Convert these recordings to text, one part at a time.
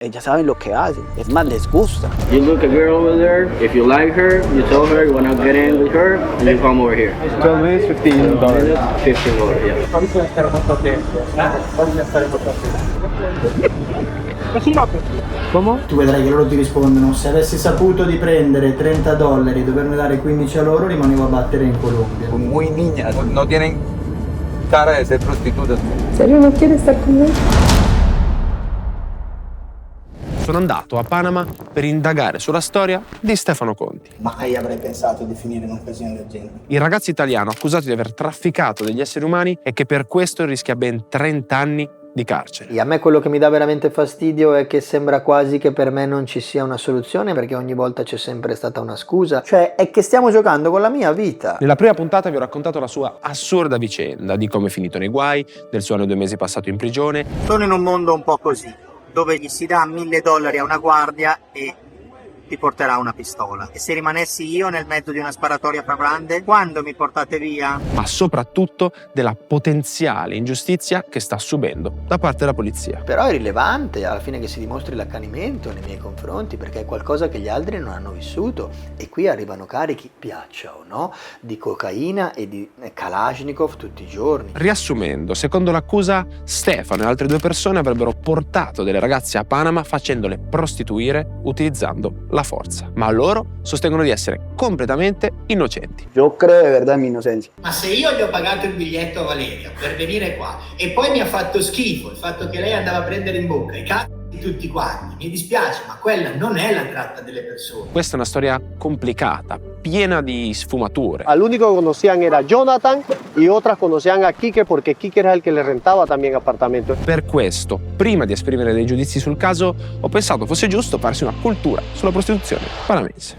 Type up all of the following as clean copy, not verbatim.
Ellas saben lo que hacen, es más, les gusta. You look a girl over there, if you like her, you tell her you want to get in with her, and you come over here. 12 minutes, $15. $15, yeah. ¿Cómo? Tu vedrai che loro ti rispondono: se avessi saputo di prendere $30 e doverne dare 15 a loro, rimanevo a battere in Colombia. Muy niñas, no tienen cara de ser prostitutas. ¿En serio no quieres estar conmigo? Sono andato a Panama per indagare sulla storia di Stefano Conti, Mai avrei pensato di finire in un'occasione del genere. il ragazzo italiano accusato di aver trafficato degli esseri umani e che per questo rischia ben 30 anni di carcere. E a me quello che mi dà veramente fastidio è che sembra quasi che per me non ci sia una soluzione, perché ogni volta c'è sempre stata una scusa. Cioè, è che stiamo giocando con la mia vita. Nella prima puntata vi ho raccontato la sua assurda vicenda, di come è finito nei guai, del suo anno e 2 mesi passato in prigione. Sono in un mondo un po' così, dove gli si dà $1.000 a una guardia e ti porterà una pistola. E se rimanessi io nel mezzo di una sparatoria fra brande, quando mi portate via? Ma soprattutto della potenziale ingiustizia che sta subendo da parte della polizia. Però è rilevante alla fine che si dimostri l'accanimento nei miei confronti, perché è qualcosa che gli altri non hanno vissuto. E qui arrivano carichi, piaccia o no, di cocaina e di Kalashnikov tutti i giorni. Riassumendo, secondo l'accusa, Stefano e altre 2 persone avrebbero portato delle ragazze a Panama facendole prostituire utilizzando la forza. Ma loro sostengono di essere completamente innocenti. Yo creo de verdad en mi inocencia. Ma se io gli ho pagato il biglietto a Valeria per venire qua e poi mi ha fatto schifo il fatto che lei andava a prendere in bocca i cazzi di tutti quanti, mi dispiace, ma quella non è la tratta delle persone. Questa è una storia complicata, piena di sfumature. Al único que conocían era Jonathan y otras conocían a Quique porque Quique era el que le rentaba también apartamentos. Per questo, prima di esprimere dei giudizi sul caso, ho pensato fosse giusto farsi una cultura sulla prostituzione panamense.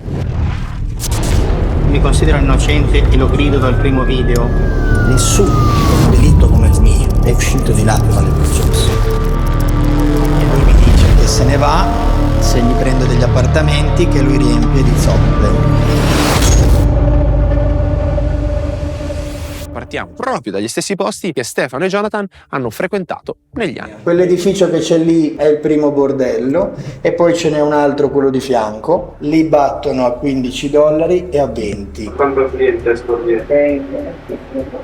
Mi considero innocente e lo grido dal primo video. Nessuno con un delitto come il mio è uscito di là prima del processo. E lui mi dice che se ne va se gli prendo degli appartamenti che lui riempie di zoppe. Partiamo proprio dagli stessi posti che Stefano e Jonathan hanno frequentato negli anni. Quell'edificio che c'è lì è il primo bordello e poi ce n'è un altro, quello di fianco. Lì battono a $15 e a 20. ¿Cuántos clientes por día?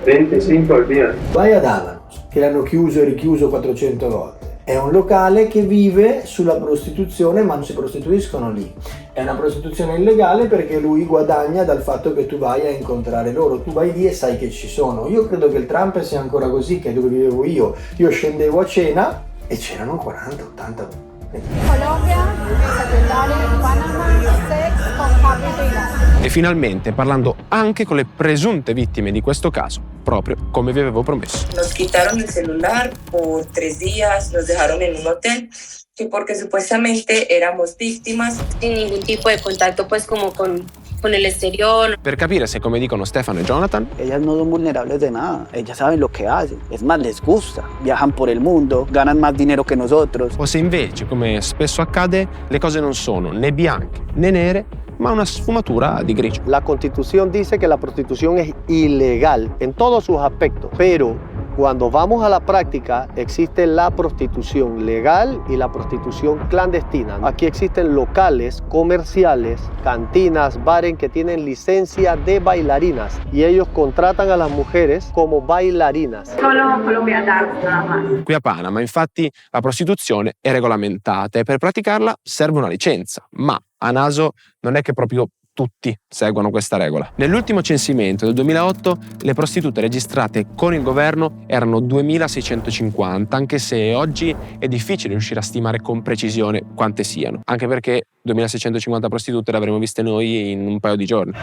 25 al día. Vai ad Avanos, che l'hanno chiuso e richiuso 400 volte. È un locale che vive sulla prostituzione, ma non si prostituiscono lì. È una prostituzione illegale perché lui guadagna dal fatto che tu vai a incontrare loro. Tu vai lì e sai che ci sono. Io credo che il Trump sia ancora così, che è dove vivevo io. Io scendevo a cena e c'erano 40, 80. Colombia, satellare, Panama, sex con Happy Villa. E finalmente parlando anche con le presunte vittime di questo caso, proprio come vi avevo promesso. Nos quitaron el celular por 3 días, nos dejaron en un hotel, que porque supuestamente éramos víctimas. Sin ningún tipo de contacto pues como con el exterior. Per capire se, come dicono Stefano e Jonathan, Ellas no son vulnerables de nada, ellas saben lo que hacen, es más, les gusta. Viajan por el mundo, ganan más dinero que nosotros. o se invece, come spesso accade, le cose non sono né bianche né nere, ma una sfumatura di grigio. La Constitución dice que la prostitución es ilegal en todos sus aspectos, pero cuando vamos a la práctica existe la prostitución legal y la prostitución clandestina. Aquí existen locales comerciales, cantinas, bares que tienen licencia de bailarinas y ellos contratan a las mujeres como bailarinas. Solo Colombia Dance nada más. Qui a Panama, infatti, la prostituzione è regolamentata e per praticarla serve una licenza, ma a naso non è che proprio tutti seguono questa regola. Nell'ultimo censimento del 2008 le prostitute registrate con il governo erano 2.650, anche se oggi è difficile riuscire a stimare con precisione quante siano, anche perché 2.650 prostitute le avremo viste noi in un paio di giorni.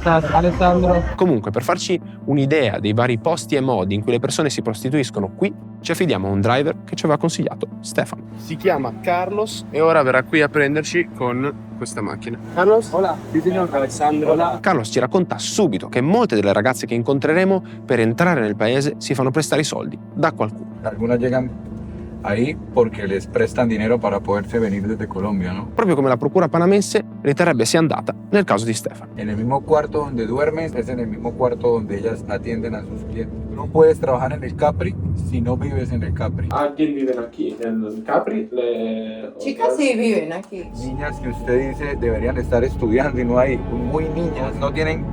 Alessandro. Comunque, per farci un'idea dei vari posti e modi in cui le persone si prostituiscono qui, ci affidiamo a un driver che ci aveva consigliato Stefano. Si chiama Carlos e ora verrà qui a prenderci con questa macchina. Carlos, Hola, sí señor. Alessandro. Hola. Carlos ci racconta subito che molte delle ragazze che incontreremo per entrare nel paese si fanno prestare i soldi da qualcuno. Algunas llegan ahí porque les prestan dinero para poderse venir desde Colombia, ¿no? Proprio come la procura panamense riterrebbe sia andata nel caso di Stefano. En el mismo cuarto donde duermes es en el mismo cuarto donde ellas atienden a sus clientes. No puedes trabajar en el Capri si no vives en el Capri. ¿Alguien vive aquí en el Capri? Chicas sí viven aquí. Niñas que usted dice deberían estar estudiando y no hay, muy niñas, no tienen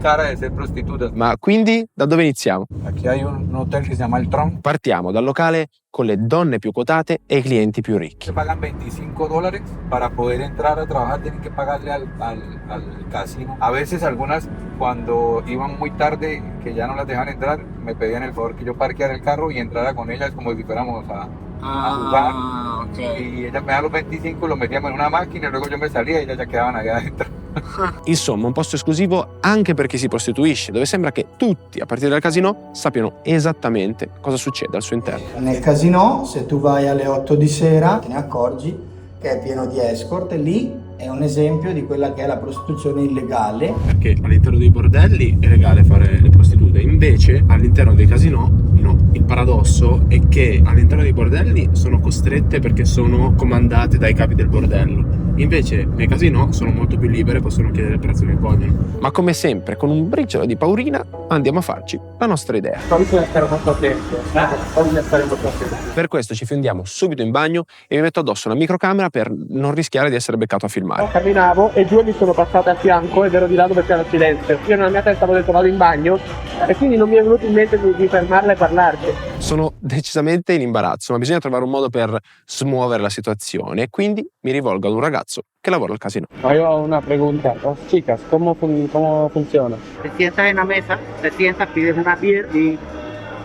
cara de ser prostitutas. Ma quindi da dove iniziamo? Aquí hay un hotel que se llama El Tron. Partiamo dal locale con le donne più quotate e i clienti più ricchi. Se pagan $25 para poder entrar a trabajar, tienen que pagarle al casino. A veces algunas, cuando iban muy tarde, que ya no las dejaban entrar, me pedían el favor que yo parqueara el carro y entrara con ellas como si fuéramos a jugar. Okay. Y ellas me daban los 25, los metíamos en una máquina y luego yo me salía y ellas ya quedaban allá adentro. Insomma, un posto esclusivo anche per chi si prostituisce, dove sembra che tutti, a partire dal casino, sappiano esattamente cosa succede al suo interno. Nel casino, se tu vai alle 8 di sera, te ne accorgi che è pieno di escort, e lì è un esempio di quella che è la prostituzione illegale. Perché all'interno dei bordelli è legale fare le prostitute, invece all'interno dei casinò no. Il paradosso è che all'interno dei bordelli sono costrette perché sono comandate dai capi del bordello. Invece nei casinò sono molto più libere, possono chiedere il prezzo che vogliono. Ma come sempre, con un briciolo di paurina, andiamo a farci la nostra idea. Bisogna stare molto attenti, bisogna stare molto attenti. Per questo ci fiondiamo subito in bagno e mi metto addosso una microcamera per non rischiare di essere beccato a filmare. Camminavo e due mi sono passate a fianco ed ero di là dove c'era il silenzio. Io nella mia testa avevo detto vado in bagno e quindi non mi è venuto in mente di fermarla e parlarci. Sono decisamente in imbarazzo, ma bisogna trovare un modo per smuovere la situazione e quindi mi rivolgo ad un ragazzo che lavora al casino. Yo ho una pregunta. Chicas, ¿cómo funciona? Te sientas en la mesa, te sientas, pides una beer y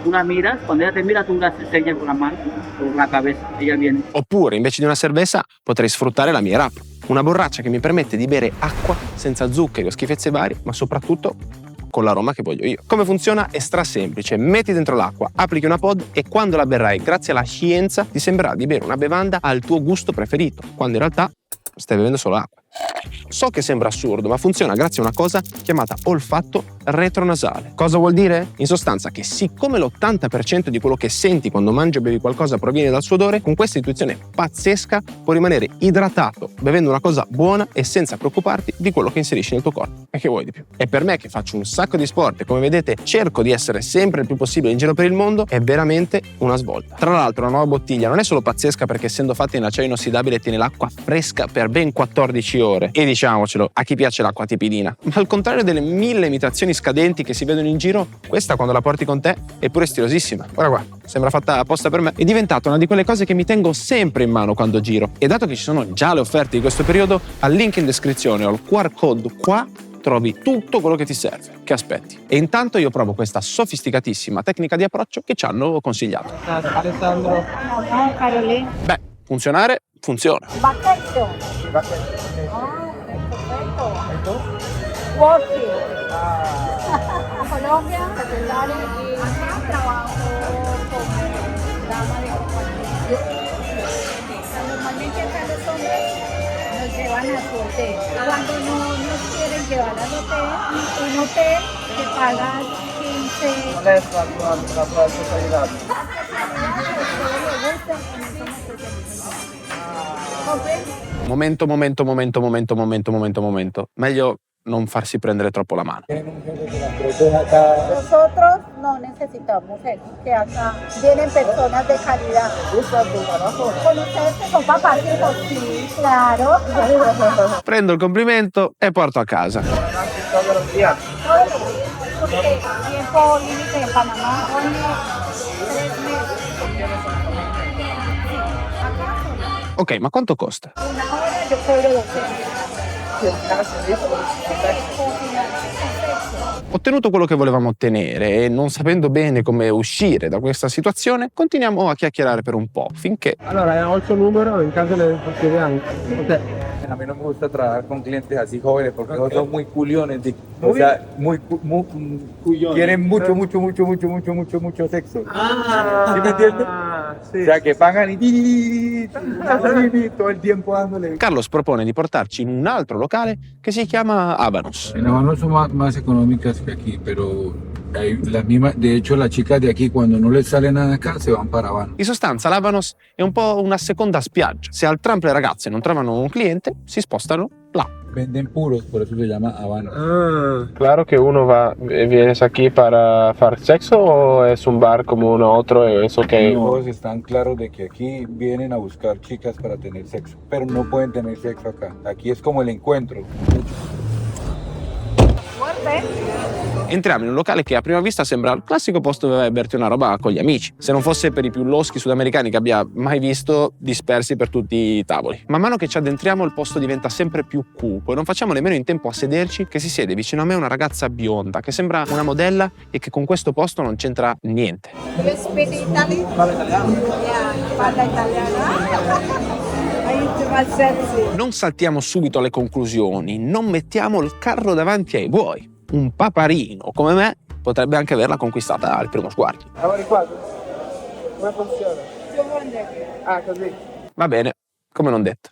tú la miras. Cuando ella te mira, tú la señas con la mano, con la cabeza, ella viene. Oppure, invece di una cerveza, potrei sfruttare la mia rap. Una borraccia che mi permette di bere acqua senza zuccheri o schifezze varie, ma soprattutto con l'aroma che voglio io. Come funziona? È strasemplice. Metti dentro l'acqua, applichi una pod e quando la berrai, grazie alla scienza, ti sembrerà di bere una bevanda al tuo gusto preferito, quando in realtà stai bevendo solo acqua. So che sembra assurdo, ma funziona grazie a una cosa chiamata olfatto retronasale. Cosa vuol dire? In sostanza che siccome l'80% di quello che senti quando mangi o bevi qualcosa proviene dal suo odore, con questa intuizione pazzesca puoi rimanere idratato bevendo una cosa buona e senza preoccuparti di quello che inserisci nel tuo corpo. E che vuoi di più? E per me che faccio un sacco di sport e come vedete cerco di essere sempre il più possibile in giro per il mondo, è veramente una svolta. Tra l'altro la nuova bottiglia non è solo pazzesca perché essendo fatta in acciaio inossidabile tiene l'acqua fresca per ben 14 ore. E diciamocelo, a chi piace l'acqua tepidina. Ma al contrario delle 1000 imitazioni scadenti che si vedono in giro, questa quando la porti con te è pure stilosissima. Guarda qua, sembra fatta apposta per me. È diventata una di quelle cose che mi tengo sempre in mano quando giro. E dato che ci sono già le offerte di questo periodo, al link in descrizione o al QR code qua trovi tutto quello che ti serve. Che aspetti? E intanto io provo questa sofisticatissima tecnica di approccio che ci hanno consigliato. Alessandro. No, Carolina. Beh, funzionare, funziona. Vacation. Perfecto. Working. Colombia, secundaria y trabajo como dama de compañía. Normalmente acá los hombres nos llevan a su hotel. Cuando no nos quieren llevar al hotel, un hotel que paga 15. ¿Cuál es la especialidad? Momento. Meglio non farsi prendere troppo la mano. Nosotros no necesitamos eso, que acá vienen personas de calidad. Con ustedes que son papacitos, sí, claro. Prendo il complimento e porto a casa. Porque tiempo límite en Panamá, only 3 meses. Ok, ma quanto costa? Una hora yo cobro 12. Ottenuto quello che volevamo ottenere e non sapendo bene come uscire da questa situazione, continuiamo a chiacchierare per un po', finché... Allora, ho il suo numero, in caso le chiediamo. Okay. A mí no me gusta trabajar con clientes así jóvenes porque son muy culiones, o sea, muy quieren mucho sexo. ¿Sí me entiendes? Sí. O sea, que pagan y todo el tiempo dándole. Carlos propone di portarci in un altro locale che si chiama Habanos. En Habanos son más económicas que aquí, pero hay la misma, de hecho las chicas de aquí cuando no les sale nada acá se van para Habanos. In sostanza l'Habanos è un po' una seconda spiaggia. Se al Trump le ragazze non trovano un cliente, si spostano là. venden puros, por eso se llama Habana. Claro que uno vienes aquí para hacer sexo o es un bar como uno otro, es ok. Todos están claros de que aquí vienen a buscar chicas para tener sexo, pero no pueden tener sexo acá. Aquí es como el encuentro. Entriamo in un locale che a prima vista sembra il classico posto dove vai a berti una roba con gli amici, se non fosse per i più loschi sudamericani che abbia mai visto dispersi per tutti i tavoli. Man mano che ci addentriamo il posto diventa sempre più cupo e non facciamo nemmeno in tempo a sederci che si siede vicino a me una ragazza bionda che sembra una modella e che con questo posto non c'entra niente. You speak Italy? Parla italiano? Yeah, parla italiano. Non saltiamo subito alle conclusioni, non mettiamo il carro davanti ai buoi. Un paparino come me potrebbe anche averla conquistata al primo sguardo. Lavori qua? Come funziona? Ah, così. Va bene, come non detto.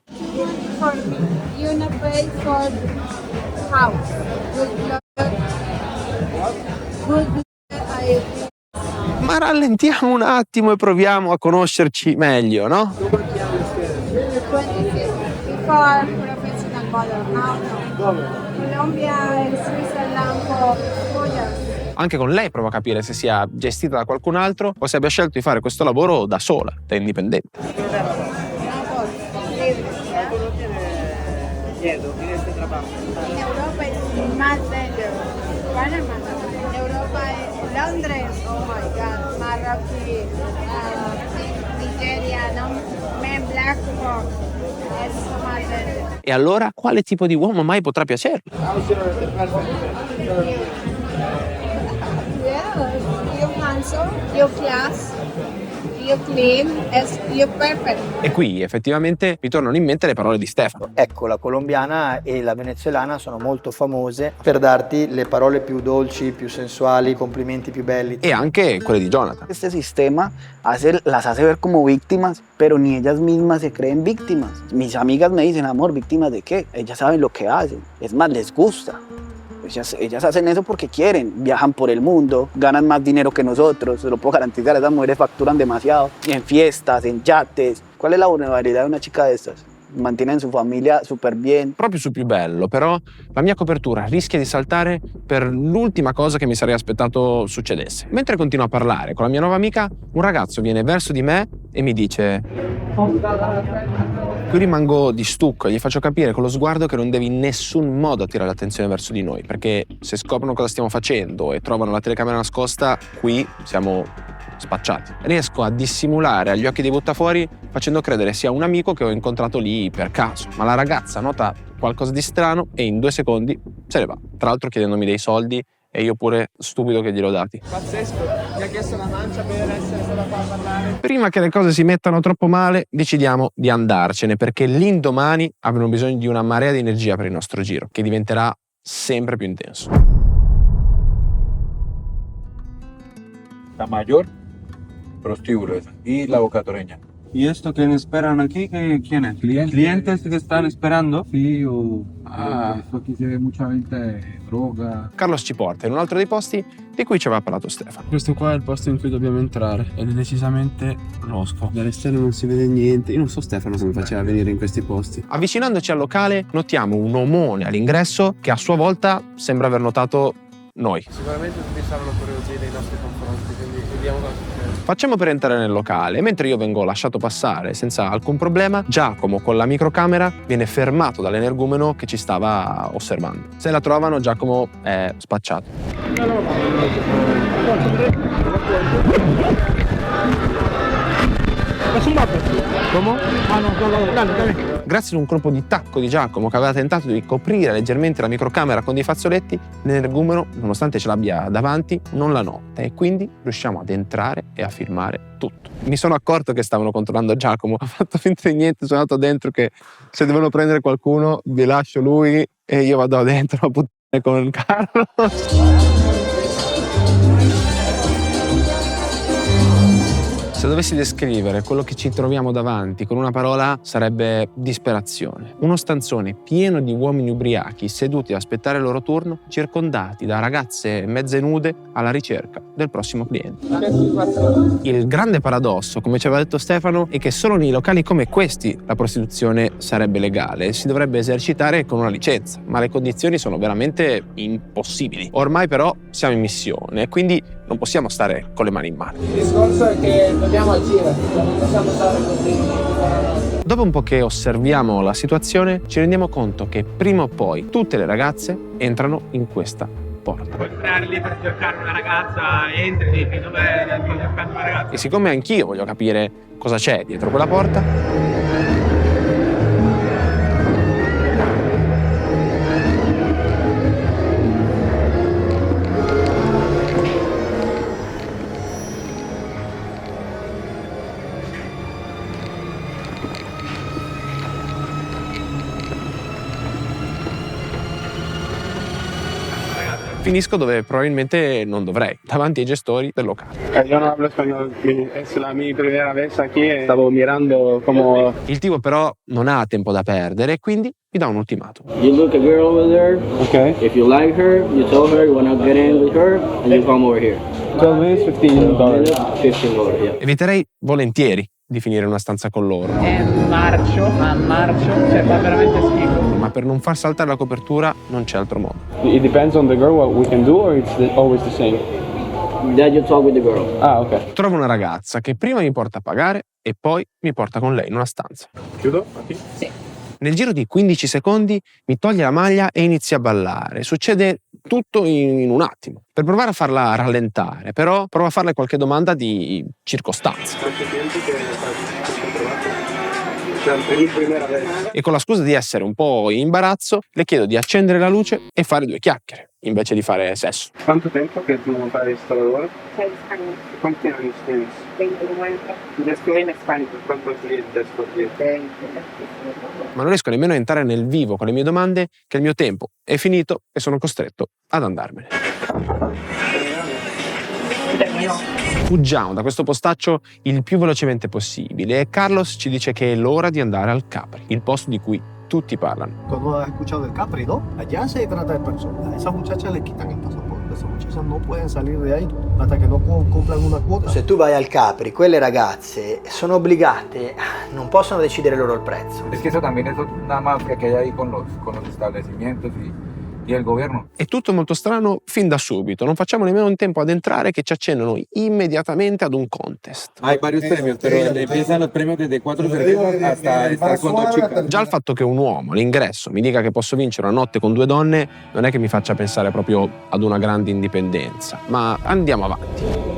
For me, you not pay for house. Good Ma rallentiamo un attimo e proviamo a conoscerci meglio, no? 26. Before professional model, now no. Colombia e Switzerland for 4 years. Anche con lei provo a capire se sia gestita da qualcun altro o se abbia scelto di fare questo lavoro da sola, da indipendente. In Europa es más dangerous. Panama, en Europa es Londres, oh my God, Marrakech, Nigeria, no, men black rock, es más dangerous. E allora quale tipo di uomo mai potrà piacerle? Yeah, you handsome, you class, you clean, you perfect. E qui effettivamente mi tornano in mente le parole di Stefano. Ecco, la colombiana e la venezuelana sono molto famose per darti le parole più dolci, più sensuali, i complimenti più belli. E anche quelle di Jonathan. Este sistema las hace ver como víctimas, pero ni ellas mismas se creen víctimas. Mis amigas me dicen, amor, ¿víctimas de qué? Ellas saben lo que hacen, es más, les gusta. Ellas hacen eso porque quieren, viajan por el mundo, ganan más dinero que nosotros, se lo puedo garantizar, esas mujeres facturan demasiado, en fiestas, en yates. ¿Cuál es la vulnerabilidad de una chica de estas? Mantienen su famiglia super bien. Proprio sul più bello, però, la mia copertura rischia di saltare per l'ultima cosa che mi sarei aspettato succedesse. Mentre continuo a parlare con la mia nuova amica, un ragazzo viene verso di me e mi dice: qui rimango di stucco e gli faccio capire con lo sguardo che non devi in nessun modo attirare l'attenzione verso di noi, perché se scoprono cosa stiamo facendo e trovano la telecamera nascosta, qui siamo spacciati. Riesco a dissimulare agli occhi dei buttafuori facendo credere sia un amico che ho incontrato lì per caso, ma la ragazza nota qualcosa di strano e in 2 secondi se ne va, tra l'altro chiedendomi dei soldi e io pure stupido che gliel'ho dati. Pazzesco, mi ha chiesto la mancia per essere stata qua a parlare. Prima che le cose si mettano troppo male, decidiamo di andarcene perché l'indomani avremo bisogno di una marea di energia per il nostro giro, che diventerà sempre più intenso. La mayor, prostíbulo esa, y la bocatoreña. ¿Y esto que esperan aquí? ¿Quién es? ¿Clientes que están esperando? Sí, o aquí se ve mucha venta de droga. Carlos ci porta in un altro dei posti di cui ci aveva parlato Stefano. Questo qua è il posto in cui dobbiamo entrare ed è decisamente losco. Dall'esterno non si vede niente. Io non so Stefano come faceva a venire in questi posti. Avvicinandoci al locale notiamo un omone all'ingresso che a sua volta sembra aver notato noi. Sicuramente tutti saranno curiosi dei nostri confronti, quindi vediamo cosa succede. Facciamo per entrare nel locale e mentre io vengo lasciato passare senza alcun problema, Giacomo con la microcamera viene fermato dall'energumeno che ci stava osservando. Se la trovano, Giacomo è spacciato. Grazie ad un colpo di tacco di Giacomo che aveva tentato di coprire leggermente la microcamera con dei fazzoletti, l'energumeno, nonostante ce l'abbia davanti, non la nota e quindi riusciamo ad entrare e a filmare tutto. Mi sono accorto che stavano controllando Giacomo, ho fatto finta di niente, sono andato dentro che se devono prendere qualcuno vi lascio lui e io vado dentro a puttane con Carlos. Se dovessi descrivere quello che ci troviamo davanti con una parola, sarebbe disperazione. Uno stanzone pieno di uomini ubriachi seduti ad aspettare il loro turno, circondati da ragazze mezze nude alla ricerca del prossimo cliente. Il grande paradosso, come ci aveva detto Stefano, è che solo nei locali come questi la prostituzione sarebbe legale e si dovrebbe esercitare con una licenza, ma le condizioni sono veramente impossibili. Ormai però siamo in missione e quindi non possiamo stare con le mani in mano. Il discorso è che dobbiamo agire, non possiamo stare così. Dopo un po' che osserviamo la situazione, ci rendiamo conto che prima o poi tutte le ragazze entrano in questa porta. Puoi entrare lì per cercare una ragazza, entri, dici dov'è, sto cercando una ragazza. E siccome anch'io voglio capire cosa c'è dietro quella porta, finisco dove probabilmente non dovrei, davanti ai gestori del locale. Yo no hablo español, es la mi primera vez aquí e stavo mirando como... Il tipo però non ha tempo da perdere e quindi mi dà un ultimatum. You look a girl over there. Okay. If you like her, you tell her you wanna get in with her, and you come over here. 12 minutes, $15. $15, yeah. Eviterei volentieri di finire in una stanza con loro. È marcio, cioè fa veramente schifo. Ma per non far saltare la copertura non c'è altro modo. It depends on the girl what we can do or it's always the same? That you talk with the girl. Ah, ok. Trovo una ragazza che prima mi porta a pagare e poi mi porta con lei in una stanza. Chiudo? Aquí? Sì. Nel giro di 15 secondi mi toglie la maglia e inizia a ballare. Succede tutto in un attimo. Per provare a farla rallentare, però provo a farle qualche domanda di circostanza. E con la scusa di essere un po' in imbarazzo, le chiedo di accendere la luce e fare 2 chiacchiere, invece di fare sesso. Quanto tempo che tu fai questo lavoro? 6 anni. Quanti anni tienes? 29. Después en España, ¿cuántos clientes por día? 20. Ma non riesco nemmeno a entrare nel vivo con le mie domande, che il mio tempo è finito e sono costretto ad andarmene. Fuggiamo da questo postaccio il più velocemente possibile e Carlos ci dice che è l'ora di andare al Capri, il posto di cui tutti parlano. Tú no has escuchado del Capri, ¿no? Allá se trata de personas. A esas muchachas le quitan el pasaporte. Esas muchachas no pueden salir de ahí hasta que no cumplan una quota. Se tu vai al Capri, quelle ragazze sono obbligate, non possono decidere loro il prezzo. Es que eso también es una mafia que hay ahí con los establecimientos y el gobierno. È tutto molto strano fin da subito, non facciamo nemmeno in tempo ad entrare che ci accennano immediatamente ad un contest. Hay varios premios, pero empiezan los premios desde 4 cervezas hasta estar con 2 chicas. Già il fatto che un uomo all'ingresso mi dica che posso vincere una notte con 2 donne non è che mi faccia pensare proprio ad una grande indipendenza, ma andiamo avanti.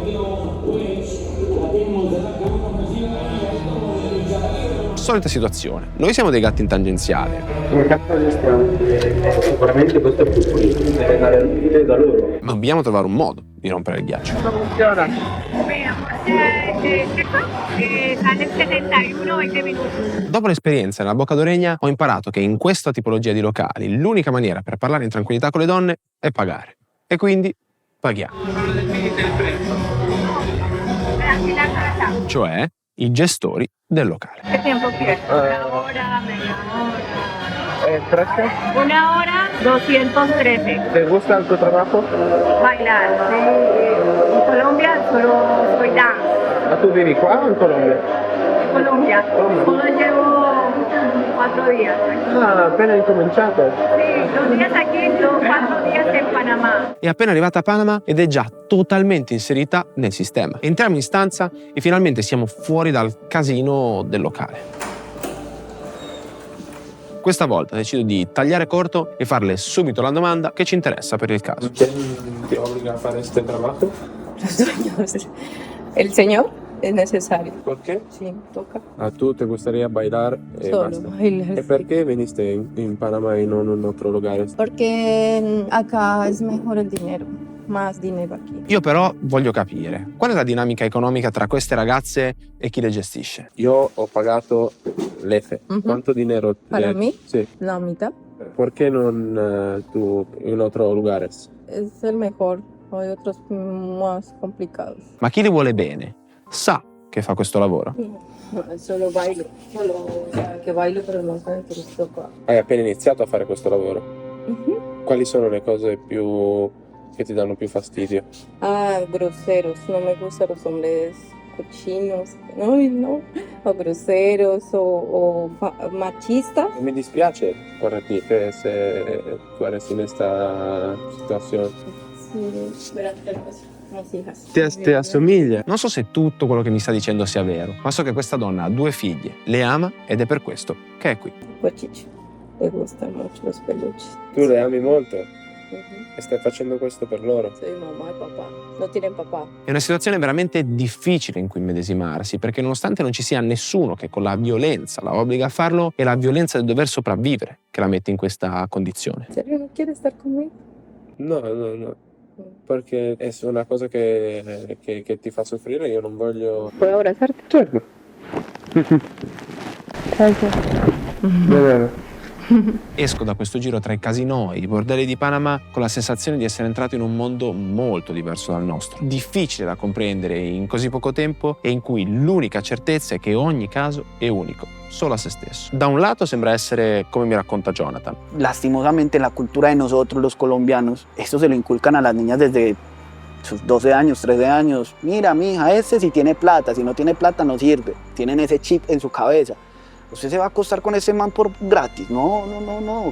Solita situazione, noi siamo dei gatti in tangenziale. Come cazzo gestiamo? Sicuramente questo è più pulito, deve andare da loro. Ma dobbiamo trovare un modo di rompere il ghiaccio. Funziona. Sale 71, 20 minuti. Dopo l'esperienza nella Bocca d'Oregna ho imparato che in questa tipologia di locali l'unica maniera per parlare in tranquillità con le donne è pagare. E quindi paghiamo. Cioè i gestori del locale. ¿Qué tiempo quieres? ¿Una hora, media hora? ¿Fresca? 1 hora, 213. ¿Te gusta tu trabajo? Bailar. Sí. En Colombia solo soy dance. ¿Ma tu vivi qua o in Colombia? En Colombia. Solo llevo 4 días. Ah, appena incominciato. Sí, 2 días aquí, 4 días en Panamá. È appena arrivata a Panama ed è già totalmente inserita nel sistema. Entriamo in stanza e finalmente siamo fuori dal casino del locale. Questa volta decido di tagliare corto e farle subito la domanda che ci interessa per il caso. ¿Quién te obliga a hacer este trabajo? Los dueños. El señor es necesario. ¿Por qué? Sí, toca. A tú te gustaría bailar y Solo basta. bailar. ¿Y por qué viniste en Panamá y no en otro lugar? Porque acá es mejor el dinero. Más dinero aquí. Io però voglio capire qual è la dinamica economica tra queste ragazze e chi le gestisce. Yo he pagato l'EFE. ¿Cuánto dinero? ¿Para mí? Sí. La mitad. ¿Por qué no tú en otros lugares? Es el mejor. Hay otros más complicados. Ma chi le vuole bene sa che fa questo lavoro? No, solo bailo, che bailo però non canto questo qua. Hai appena iniziato a fare questo lavoro? Quali sono le cose che ti danno più fastidio? Groseros, no me gustan los hombres cochinos, no, o groseros o machistas. Mi dispiace capire se tu eres in questa situazione. Sì, grazie. Ti assomiglia? Non so se tutto quello che mi sta dicendo sia vero, ma so che questa donna ha 2 figlie, le ama ed è per questo che è qui. Cochichi, le gustan mucho los peluches. Tu le ami molto e stai facendo questo per loro. Soy mamá y papá, no tienen papá. È una situazione veramente difficile in cui immedesimarsi, perché nonostante non ci sia nessuno che con la violenza la obbliga a farlo, è la violenza del dover sopravvivere che la mette in questa condizione. ¿En serio no quieres estar conmigo? No. Perché è una cosa che ti fa soffrire, io non voglio... ¿Puedo abrazarte? Certo. Esco da questo giro tra i casinò e i bordelli di Panama con la sensazione di essere entrato in un mondo molto diverso dal nostro, difficile da comprendere in così poco tempo e in cui l'unica certezza è che ogni caso è unico, solo a se stesso. Da un lato sembra essere come mi racconta Jonathan. Lastimosamente en la cultura de nosotros los colombianos, esto se lo inculcan a las niñas desde sus 12 años, 13 años. Mira, mija, ese si tiene plata, si no tiene plata no sirve. Tienen ese chip en su cabeza. Usted se va a acostar con ese man por gratis? No.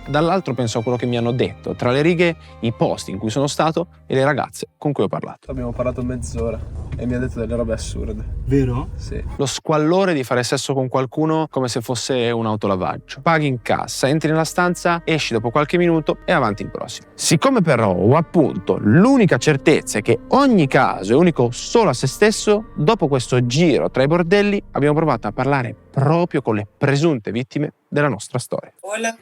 Dall'altro penso a quello che mi hanno detto, tra le righe i posti in cui sono stato e le ragazze con cui ho parlato. Abbiamo parlato mezz'ora e mi ha detto delle robe assurde. Vero? Sì. Lo squallore di fare sesso con qualcuno come se fosse un autolavaggio. Paghi in cassa, entri nella stanza, esci dopo qualche minuto e avanti il prossimo. Siccome però ho appunto l'unica certezza è che ogni caso è unico solo a se stesso, dopo questo giro tra i bordelli abbiamo provato a parlare proprio con le presunte vittime della nostra storia. Hola.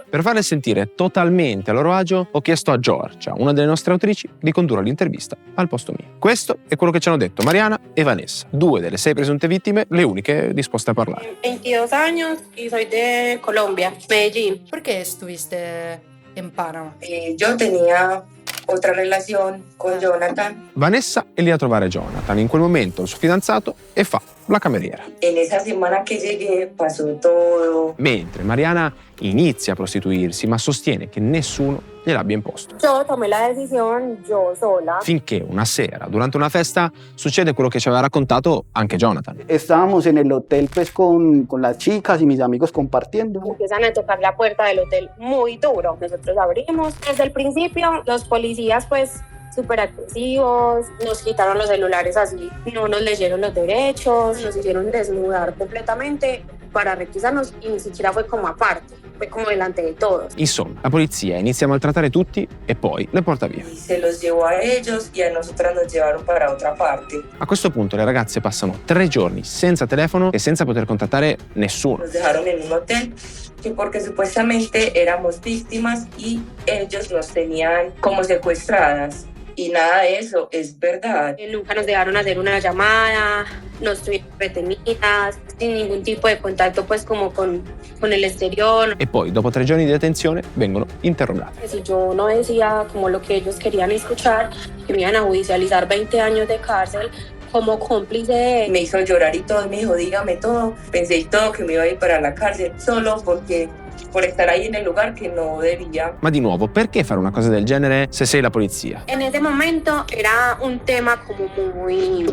Per farle sentire totalmente a loro agio, ho chiesto a Giorgia, una delle nostre autrici, di condurre l'intervista al posto mio. Questo è quello che ci hanno detto Mariana e Vanessa, 2 delle 6 presunte vittime, le uniche disposte a parlare. 22 años y soy de Colombia, Medellín. ¿Por qué estuviste en Panamá? Yo tenía otra relación con Jonathan. Vanessa è lì a trovare Jonathan, in quel momento il suo fidanzato, e fa la cameriera. En esa semana que llegué pasó todo. Mentre Mariana inizia a prostituirsi, ma sostiene che nessuno gliel'abbia imposto. Yo tomé la decisión yo sola. Finché una sera, durante una festa, succede quello che ci aveva raccontato anche Jonathan. Estábamos en el hotel pues con las chicas y mis amigos compartiendo. Empiezan a tocar la puerta del hotel muy duro. Nosotros abrimos. Desde el principio, los policías pues súper agresivos, nos quitaron los celulares así, no nos leyeron los derechos, nos hicieron desnudar completamente para requisarnos y ni siquiera fue como aparte, fue como delante de todos. Insomma, la polizia inizia a maltrattare tutti e poi le porta via. Se los llevó a ellos y a nosotras nos llevaron para otra parte. A questo punto le ragazze passano 3 giorni senza telefono e senza poter contattare nessuno. Nos dejaron en un hotel que porque supuestamente éramos víctimas y ellos nos tenían como secuestradas. Y nada de eso es verdad. Nunca nos dejaron hacer una llamada, nos tuvieron retenidas, sin ningún tipo de contacto pues como con el exterior. E poi, dopo 3 giorni di detenzione, vengono interrogate. Si yo no decía como lo que ellos querían escuchar, que me iban a judicializar 20 años de cárcel, como cómplice de... Me hizo llorar y todo, me dijo, dígame todo. Pensé y todo que me iba a ir para la cárcel solo por estar ahí en el lugar que no debía. Ma di nuovo, perché fare una cosa del genere se sei la polizia? En ese momento era un tema como muy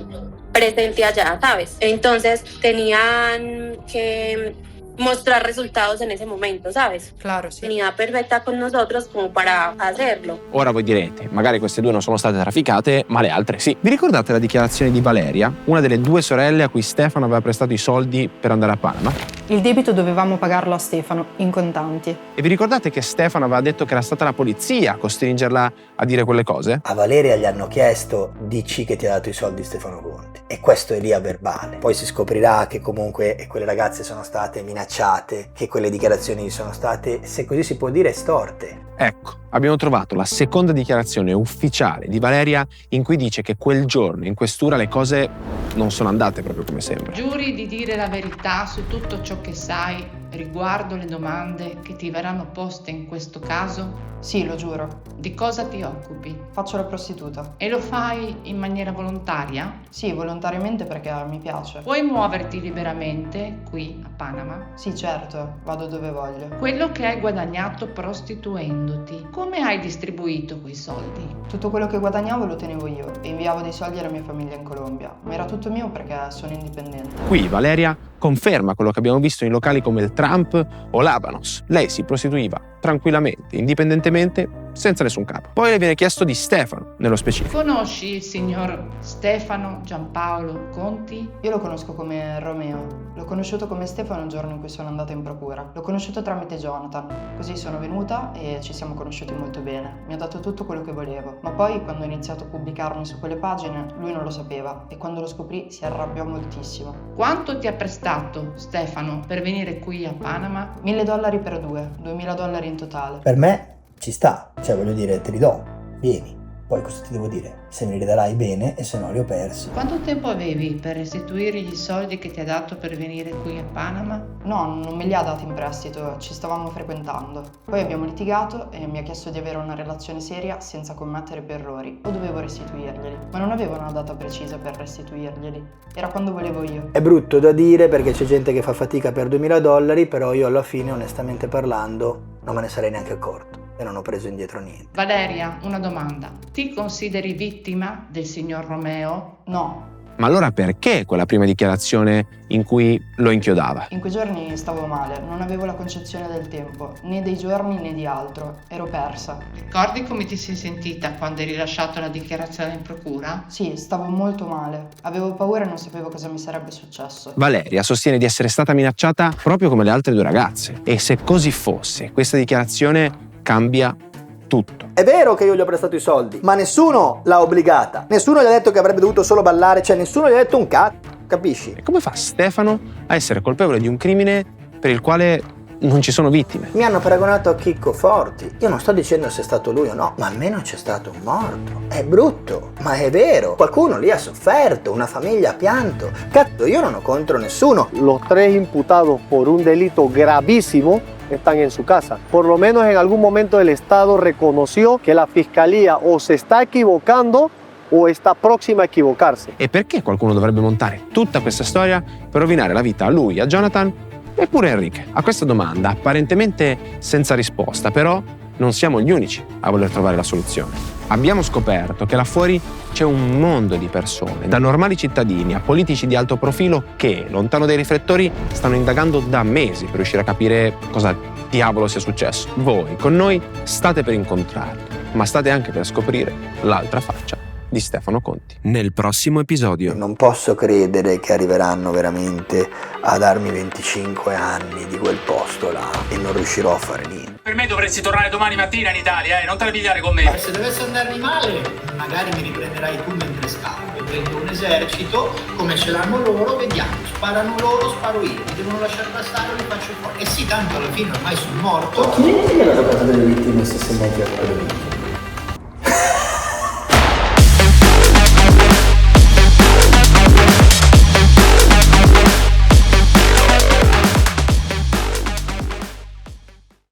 presente allá, ¿sabes? Entonces tenían que mostrar resultados en ese momento, ¿sabes? Claro, sì. Venía perfecta con nosotros como para hacerlo. Ora voi direte, magari queste 2 non sono state trafficate, ma le altre sì. Vi ricordate la dichiarazione di Valeria, una delle 2 sorelle a cui Stefano aveva prestato i soldi per andare a Panama? Il debito dovevamo pagarlo a Stefano in contanti. E vi ricordate che Stefano aveva detto che era stata la polizia a costringerla a dire quelle cose? A Valeria gli hanno chiesto dici che ti ha dato i soldi Stefano Conte e questo è lì a verbale. Poi si scoprirà che comunque quelle ragazze sono state minacciate, che quelle dichiarazioni sono state, se così si può dire, estorte. Ecco, abbiamo trovato la seconda dichiarazione ufficiale di Valeria in cui dice che quel giorno in questura le cose non sono andate proprio come sembra. Giuri di dire la verità su tutto ciò che sai riguardo le domande che ti verranno poste in questo caso? Sì, lo giuro. Di cosa ti occupi? Faccio la prostituta. E lo fai in maniera volontaria? Sì, volontariamente perché mi piace. Puoi muoverti liberamente qui a Panama? Sì, certo, vado dove voglio. Quello che hai guadagnato prostituendoti, come hai distribuito quei soldi? Tutto quello che guadagnavo lo tenevo io e inviavo dei soldi alla mia famiglia in Colombia, ma era tutto mio perché sono indipendente. Qui Valeria conferma quello che abbiamo visto in locali come il Trump o l'Habanos. Lei si prostituiva tranquillamente, indipendentemente, senza nessun capo. Poi le viene chiesto di Stefano, nello specifico. Conosci il signor Stefano Giampaolo Conti? Io lo conosco come Romeo. L'ho conosciuto come Stefano il giorno in cui sono andata in procura. L'ho conosciuto tramite Jonathan. Così sono venuta e ci siamo conosciuti molto bene. Mi ha dato tutto quello che volevo. Ma poi, quando ho iniziato a pubblicarmi su quelle pagine, lui non lo sapeva e quando lo scoprì si arrabbiò moltissimo. Quanto ti ha prestato Stefano per venire qui a Panama? $1.000 per due, $2.000 in totale. Per me ci sta, cioè voglio dire, te li do, vieni. Poi cosa ti devo dire? Se me li ridarai bene e se no li ho persi. Quanto tempo avevi per restituirgli i soldi che ti ha dato per venire qui a Panama? No, non me li ha dati in prestito, ci stavamo frequentando. Poi abbiamo litigato e mi ha chiesto di avere una relazione seria senza commettere più errori o dovevo restituirglieli. Ma non avevo una data precisa per restituirglieli, era quando volevo io. È brutto da dire perché c'è gente che fa fatica per $2.000, però io alla fine, onestamente parlando, non me ne sarei neanche accorto e non ho preso indietro niente. Valeria, una domanda. Ti consideri vittima del signor Romeo? No. Ma allora perché quella prima dichiarazione in cui lo inchiodava? In quei giorni stavo male, non avevo la concezione del tempo, né dei giorni né di altro, ero persa. Ricordi come ti sei sentita quando hai rilasciato la dichiarazione in procura? Sì, stavo molto male, avevo paura e non sapevo cosa mi sarebbe successo. Valeria sostiene di essere stata minacciata proprio come le altre due ragazze. E se così fosse, questa dichiarazione cambia tutto. È vero che io gli ho prestato i soldi, ma nessuno l'ha obbligata. Nessuno gli ha detto che avrebbe dovuto solo ballare, cioè nessuno gli ha detto un cazzo, capisci? E come fa Stefano a essere colpevole di un crimine per il quale non ci sono vittime? Mi hanno paragonato a Chicco Forti. Io non sto dicendo se è stato lui o no, ma almeno c'è stato un morto. È brutto, ma è vero. Qualcuno lì ha sofferto, una famiglia ha pianto. Cazzo, io non ho contro nessuno. Los tres imputados por un delito gravísimo están en su casa. Por lo menos en algún momento el Estado reconoció que la Fiscalía o se está equivocando o sta próxima a equivocarsi. E perché qualcuno dovrebbe montare tutta questa storia per rovinare la vita a lui, a Jonathan e pure a Enrique? A questa domanda, apparentemente senza risposta, però non siamo gli unici a voler trovare la soluzione. Abbiamo scoperto che là fuori c'è un mondo di persone, da normali cittadini a politici di alto profilo che, lontano dai riflettori, stanno indagando da mesi per riuscire a capire cosa diavolo sia successo. Voi, con noi, state per incontrarli, ma state anche per scoprire l'altra faccia di Stefano Conti. Nel prossimo episodio. Non posso credere che arriveranno veramente a darmi 25 anni di quel posto là e non riuscirò a fare niente. Per me dovresti tornare domani mattina in Italia, non te la pigliare con me. Se dovesse andarmi male, magari mi riprenderai tu mentre scappo. Prendo un esercito, come ce l'hanno loro, vediamo. Sparano loro, sparo io. Mi devono lasciare passare, li faccio fuori. E sì, tanto alla fine ormai sono morto. Chi è la casa delle vittime se sei morti a quelle vittime?